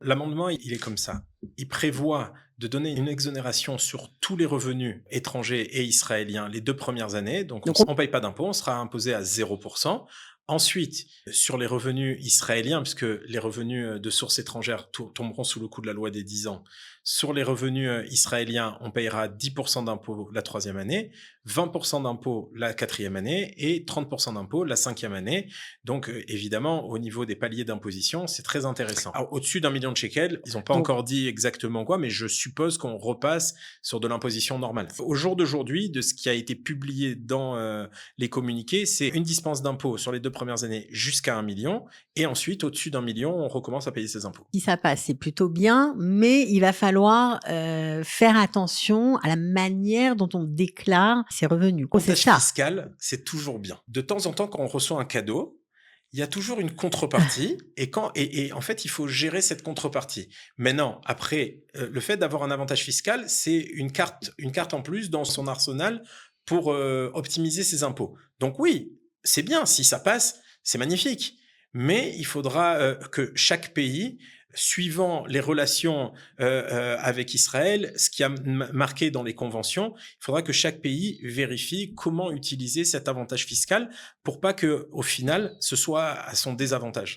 L'amendement, il est comme ça. Il prévoit de donner une exonération sur tous les revenus étrangers et israéliens les 2 premières années. Donc Donc on on paye pas d'impôt, on sera imposé à 0%. Ensuite, sur les revenus israéliens, puisque les revenus, de source étrangère tomberont sous le coup de la loi des 10 ans. Sur les revenus, israéliens, on payera 10% d'impôts la troisième année, 20% d'impôts la quatrième année et 30% d'impôts la cinquième année. Donc, évidemment, au niveau des paliers d'imposition, c'est très intéressant. Alors, au-dessus d'un million de shekels, ils n'ont pas donc encore dit exactement quoi, mais je suppose qu'on repasse sur de l'imposition normale. Au jour d'aujourd'hui, de ce qui a été publié dans les communiqués, c'est une dispense d'impôt sur les 2 premières années jusqu'à 1 million et ensuite, au-dessus d'un million, on recommence à payer ses impôts. si ça passe, c'est plutôt bien, mais il va falloir, faire attention à la manière dont on déclare ses revenus. Oh, c'est Avantage ça? fiscal, c'est toujours bien. De temps en temps, quand on reçoit un cadeau, il y a toujours une contrepartie et en fait, il faut gérer cette contrepartie. Maintenant, après, le fait d'avoir un avantage fiscal, c'est une carte en plus dans son arsenal pour, optimiser ses impôts. Donc oui, c'est bien, si ça passe, c'est magnifique. Mais il faudra, que chaque pays, suivant les relations, avec Israël, ce qui a marqué dans les conventions, il faudra que chaque pays vérifie comment utiliser cet avantage fiscal pour pas que, au final, ce soit à son désavantage.